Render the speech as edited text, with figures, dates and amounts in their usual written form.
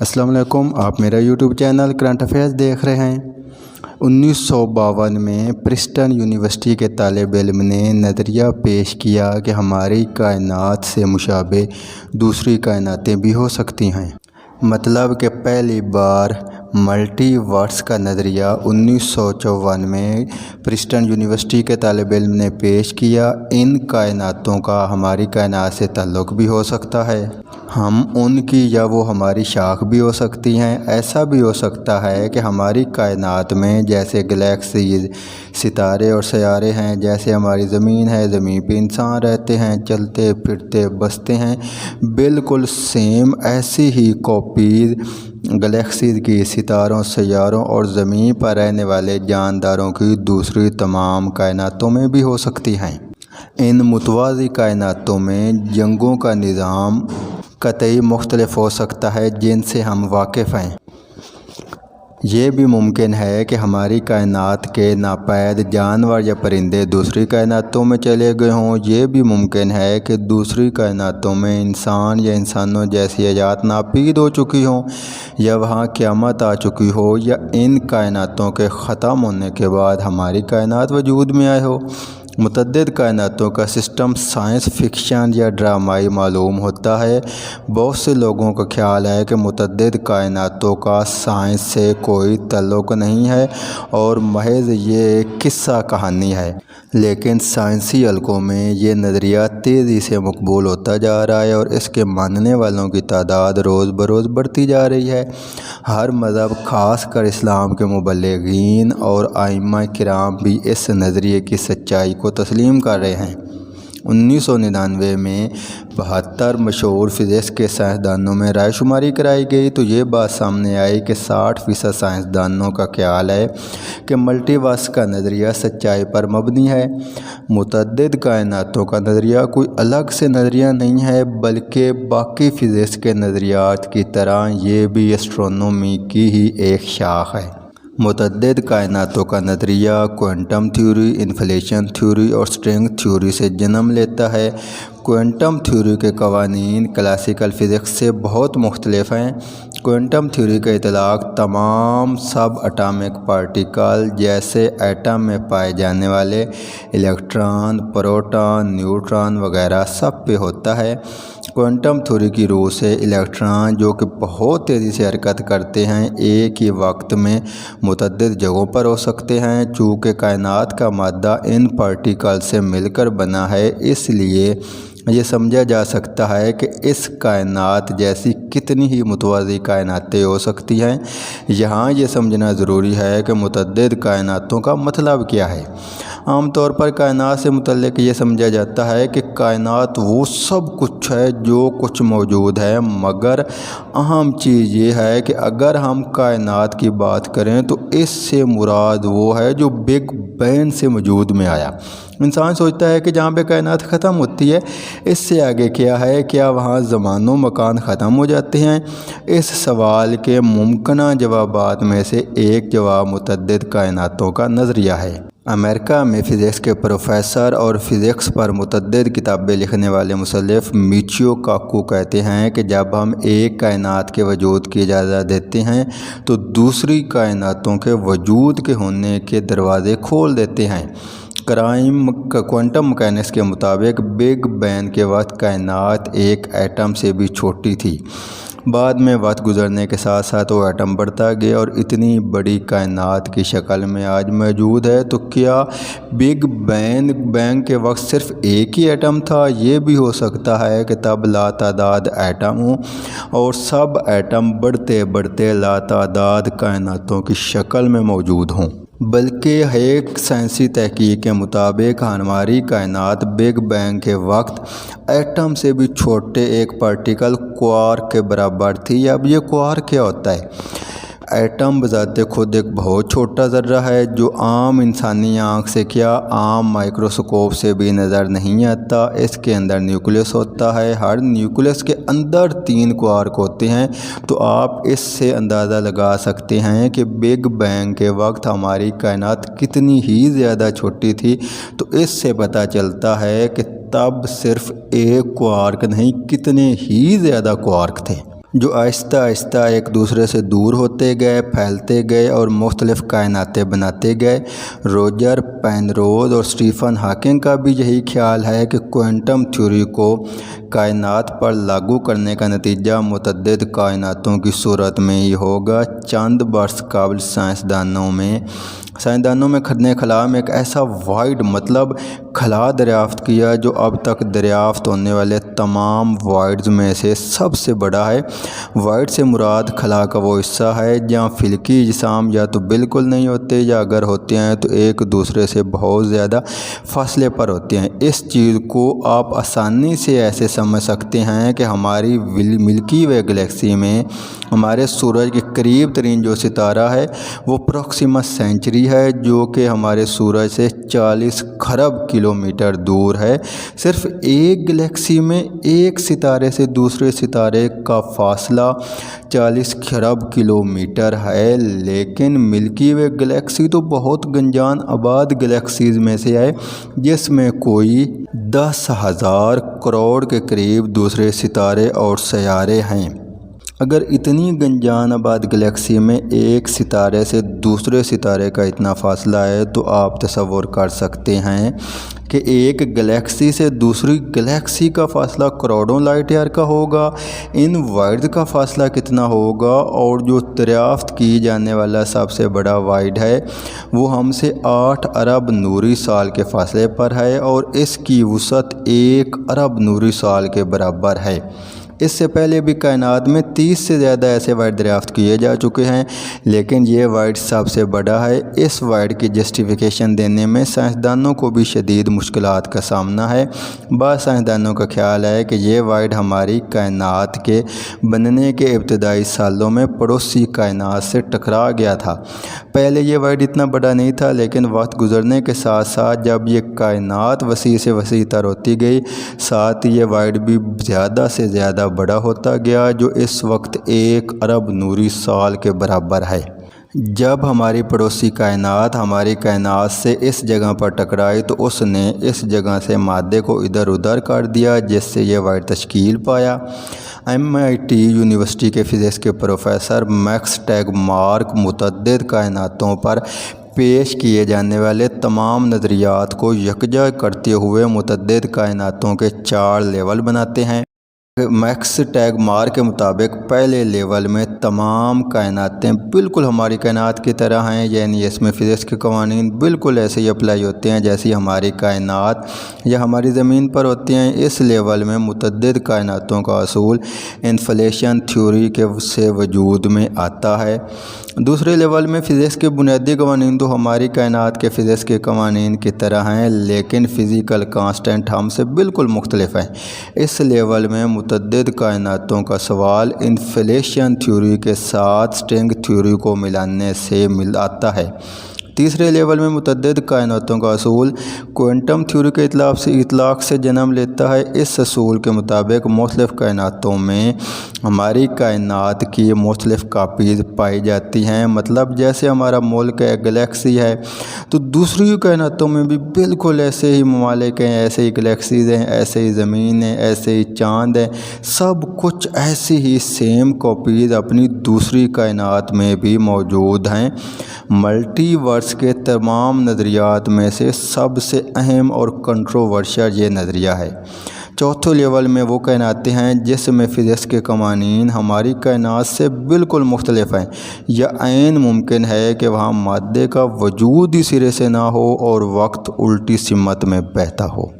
السلام علیکم، آپ میرا یوٹیوب چینل کرنٹ افیئرز دیکھ رہے ہیں۔ 1952 میں پرسٹن یونیورسٹی کے طالب علم نے نظریہ پیش کیا کہ ہماری کائنات سے مشابہ دوسری کائناتیں بھی ہو سکتی ہیں۔ مطلب کہ پہلی بار ملٹی ورس کا نظریہ 1954 میں پرسٹن یونیورسٹی کے طالب علم نے پیش کیا۔ ان کائناتوں کا ہماری کائنات سے تعلق بھی ہو سکتا ہے، ہم ان کی یا وہ ہماری شاخ بھی ہو سکتی ہیں۔ ایسا بھی ہو سکتا ہے کہ ہماری کائنات میں جیسے گلیکسیز، ستارے اور سیارے ہیں، جیسے ہماری زمین ہے، زمین پہ انسان رہتے ہیں، چلتے پھرتے بستے ہیں، بالکل سیم ایسی ہی کاپیز گلیکسیز کی، ستاروں، سیاروں اور زمین پر رہنے والے جانداروں کی دوسری تمام کائناتوں میں بھی ہو سکتی ہیں۔ ان متوازی کائناتوں میں جنگوں کا نظام قطعی مختلف ہو سکتا ہے جن سے ہم واقف ہیں۔ یہ بھی ممکن ہے کہ ہماری کائنات کے ناپید جانور یا پرندے دوسری کائناتوں میں چلے گئے ہوں۔ یہ بھی ممکن ہے کہ دوسری کائناتوں میں انسان یا انسانوں جیسی حیات ناپید ہو چکی ہوں، یا وہاں قیامت آ چکی ہو، یا ان کائناتوں کے ختم ہونے کے بعد ہماری کائنات وجود میں آئے ہو۔ متعدد کائناتوں کا سسٹم سائنس فکشن یا ڈرامائی معلوم ہوتا ہے۔ بہت سے لوگوں کا خیال ہے کہ متعدد کائناتوں کا سائنس سے کوئی تعلق نہیں ہے اور محض یہ ایک قصہ کہانی ہے، لیکن سائنسی حلقوں میں یہ نظریہ تیزی سے مقبول ہوتا جا رہا ہے اور اس کے ماننے والوں کی تعداد روز بروز بڑھتی جا رہی ہے۔ ہر مذہب، خاص کر اسلام کے مبلغین اور ائمہ کرام بھی اس نظریے کی سچائی کو تسلیم کر رہے ہیں۔ 1999 میں 72 مشہور فزکس کے سائنسدانوں میں رائے شماری کرائی گئی تو یہ بات سامنے آئی کہ 60% سائنسدانوں کا خیال ہے کہ ملٹی ورس کا نظریہ سچائی پر مبنی ہے۔ متعدد کائناتوں کا نظریہ کوئی الگ سے نظریہ نہیں ہے، بلکہ باقی فزکس کے نظریات کی طرح یہ بھی اسٹرونومی کی ہی ایک شاخ ہے۔ متعدد کائناتوں کا نظریہ کوانٹم تھیوری، انفلیشن تھیوری اور اسٹرنگ تھیوری سے جنم لیتا ہے۔ کوانٹم تھیوری کے قوانین کلاسیکل فزکس سے بہت مختلف ہیں۔ کوانٹم تھیوری کا اطلاق تمام سب اٹامک پارٹیکل جیسے ایٹم میں پائے جانے والے الیکٹران، پروٹون، نیوٹران وغیرہ سب پہ ہوتا ہے۔ کوانٹم تھیوری کی روح سے الیکٹران جو کہ بہت تیزی سے حرکت کرتے ہیں ایک ہی وقت میں متعدد جگہوں پر ہو سکتے ہیں۔ چونکہ کائنات کا مادہ ان پارٹیکل سے مل کر بنا ہے، اس لیے یہ سمجھا جا سکتا ہے کہ اس کائنات جیسی کتنی ہی متوازی کائناتیں ہو سکتی ہیں۔ یہاں یہ سمجھنا ضروری ہے کہ متعدد کائناتوں کا مطلب کیا ہے۔ عام طور پر کائنات سے متعلق یہ سمجھا جاتا ہے کہ کائنات وہ سب کچھ ہے جو کچھ موجود ہے، مگر اہم چیز یہ ہے کہ اگر ہم کائنات کی بات کریں تو اس سے مراد وہ ہے جو بگ بینگ سے وجود میں آیا۔ انسان سوچتا ہے کہ جہاں پہ کائنات ختم ہوتی ہے اس سے آگے کیا ہے؟ کیا وہاں زمان و مکان ختم ہو جاتے ہیں؟ اس سوال کے ممکنہ جوابات میں سے ایک جواب متعدد کائناتوں کا نظریہ ہے۔ امریکہ میں فزکس کے پروفیسر اور فزکس پر متعدد کتابیں لکھنے والے مصنف میچیو کاکو کہتے ہیں کہ جب ہم ایک کائنات کے وجود کی اجازت دیتے ہیں تو دوسری کائناتوں کے وجود کے ہونے کے دروازے کھول دیتے ہیں۔ کوانٹم مکینکس کے مطابق بگ بینگ کے وقت کائنات ایک ایٹم سے بھی چھوٹی تھی۔ بعد میں وقت گزرنے کے ساتھ ساتھ وہ ایٹم بڑھتا گیا اور اتنی بڑی کائنات کی شکل میں آج موجود ہے۔ تو کیا بگ بینگ کے وقت صرف ایک ہی ایٹم تھا؟ یہ بھی ہو سکتا ہے کہ تب لاتعداد ایٹم ہوں اور سب ایٹم بڑھتے بڑھتے لاتعداد کائناتوں کی شکل میں موجود ہوں۔ بلکہ ایک سائنسی تحقیق کے مطابق ہماری کائنات بگ بینگ کے وقت ایٹم سے بھی چھوٹے ایک پارٹیکل کوارک کے برابر تھی۔ اب یہ کوارک کیا ہوتا ہے؟ ایٹم بذات خود ایک بہت چھوٹا ذرہ ہے جو عام انسانی آنکھ سے کیا عام مائکروسکوپ سے بھی نظر نہیں آتا۔ اس کے اندر نیوکلیس ہوتا ہے، ہر نیوکلیس کے اندر 3 کوارک ہوتے ہیں۔ تو آپ اس سے اندازہ لگا سکتے ہیں کہ بگ بینگ کے وقت ہماری کائنات کتنی ہی زیادہ چھوٹی تھی۔ تو اس سے پتہ چلتا ہے کہ تب صرف ایک کوارک نہیں، کتنے ہی زیادہ کوارک تھے۔ جو آہستہ آہستہ ایک دوسرے سے دور ہوتے گئے، پھیلتے گئے اور مختلف کائناتیں بناتے گئے۔ روجر پینروز اور اسٹیفن ہاکنگ کا بھی یہی خیال ہے کہ کوانٹم تھیوری کو کائنات پر لاگو کرنے کا نتیجہ متعدد کائناتوں کی صورت میں ہی ہوگا۔ چند برس قبل سائنسدانوں نے خلا میں ایک ایسا وائڈ خلا دریافت کیا جو اب تک دریافت ہونے والے تمام وائڈز میں سے سب سے بڑا ہے۔ وائڈ سے مراد خلا کا وہ حصہ ہے جہاں فلکی اجسام یا تو بالکل نہیں ہوتے یا اگر ہوتے ہیں تو ایک دوسرے سے بہت زیادہ فاصلے پر ہوتے ہیں۔ اس چیز کو آپ آسانی سے ایسے سمجھ سکتے ہیں کہ ہماری ملکی وے گلیکسی میں ہمارے سورج کے قریب ترین جو ستارہ ہے وہ پروکسیما سینچری ہے، جو کہ ہمارے سورج سے 40 کھرب کلومیٹر دور ہے۔ صرف ایک گلیکسی میں ایک ستارے سے دوسرے ستارے کا فاصلہ 40 کھرب کلومیٹر ہے، لیکن ملکی وے گلیکسی تو بہت گنجان آباد گلیکسیز میں سے ہے جس میں کوئی 10,000 کروڑ کے قریب دوسرے ستارے اور سیارے ہیں۔ اگر اتنی گنجان آباد گلیکسی میں ایک ستارے سے دوسرے ستارے کا اتنا فاصلہ ہے تو آپ تصور کر سکتے ہیں کہ ایک گلیکسی سے دوسری گلیکسی کا فاصلہ کروڑوں لائٹ ایئر کا ہوگا۔ ان وائڈ کا فاصلہ کتنا ہوگا؟ اور جو دریافت کی جانے والا سب سے بڑا وائڈ ہے وہ ہم سے 8 ارب نوری سال کے فاصلے پر ہے اور اس کی وسعت 1 ارب نوری سال کے برابر ہے۔ اس سے پہلے بھی کائنات میں 30 سے زیادہ ایسے وائڈ دریافت کیے جا چکے ہیں، لیکن یہ وائڈ سب سے بڑا ہے۔ اس وائڈ کی جسٹیفیکیشن دینے میں سائنسدانوں کو بھی شدید مشکلات کا سامنا ہے۔ بعض سائنسدانوں کا خیال ہے کہ یہ وائڈ ہماری کائنات کے بننے کے ابتدائی سالوں میں پڑوسی کائنات سے ٹکرا گیا تھا۔ پہلے یہ وائڈ اتنا بڑا نہیں تھا، لیکن وقت گزرنے کے ساتھ ساتھ جب یہ کائنات وسیع سے وسیع تر ہوتی گئی، ساتھ یہ وائڈ بھی زیادہ سے زیادہ بڑا ہوتا گیا، جو اس وقت 1 ارب نوری سال کے برابر ہے۔ جب ہماری پڑوسی کائنات ہماری کائنات سے اس جگہ پر ٹکرائی تو اس نے اس جگہ سے مادے کو ادھر ادھر کر دیا، جس سے یہ وائڈ تشکیل پایا۔ MIT یونیورسٹی کے فزکس کے پروفیسر میکس ٹیگمارک متعدد کائناتوں پر پیش کیے جانے والے تمام نظریات کو یکجا کرتے ہوئے متعدد کائناتوں کے 4 لیول بناتے ہیں۔ میکس ٹیگمارک کے مطابق پہلے لیول میں تمام کائناتیں بالکل ہماری کائنات کی طرح ہیں، یعنی اس میں فزکس کے قوانین بالکل ایسے ہی اپلائی ہوتے ہیں جیسی ہماری کائنات یا ہماری زمین پر ہوتے ہیں۔ اس لیول میں متعدد کائناتوں کا اصول انفلیشن تھیوری سے وجود میں آتا ہے۔ دوسرے لیول میں فزکس کے بنیادی قوانین تو ہماری کائنات کے فزکس کے قوانین کی طرح ہیں، لیکن فزیکل کانسٹنٹ ہم سے بالکل مختلف ہیں۔ اس لیول میں متعدد کائناتوں کا سوال انفلیشن تھیوری کے ساتھ اسٹرنگ تھیوری کو ملانے سے آتا ہے۔ تیسرے لیول میں متعدد کائناتوں کا اصول کوانٹم تھیوری کے اطلاق سے جنم لیتا ہے۔ اس اصول کے مطابق مختلف کائناتوں میں ہماری کائنات کی مختلف کاپیز پائی جاتی ہیں، مطلب جیسے ہمارا ملک ایک گلیکسی ہے تو دوسری کائناتوں میں بھی بالکل ایسے ہی ممالک ہیں، ایسے ہی گلیکسیز ہیں، ایسے ہی زمین ہیں، ایسے ہی چاند ہیں، سب کچھ ایسی ہی سیم کاپیز اپنی دوسری کائنات میں بھی موجود ہیں۔ ملٹی ورس کے تمام نظریات میں سے سب سے اہم اور کنٹروورشل یہ نظریہ ہے۔ چوتھے لیول میں وہ کائناتیں ہیں جس میں فزکس کے قوانین ہماری کائنات سے بالکل مختلف ہیں، یا عین ممکن ہے کہ وہاں مادے کا وجود ہی سرے سے نہ ہو اور وقت الٹی سمت میں بہتا ہو۔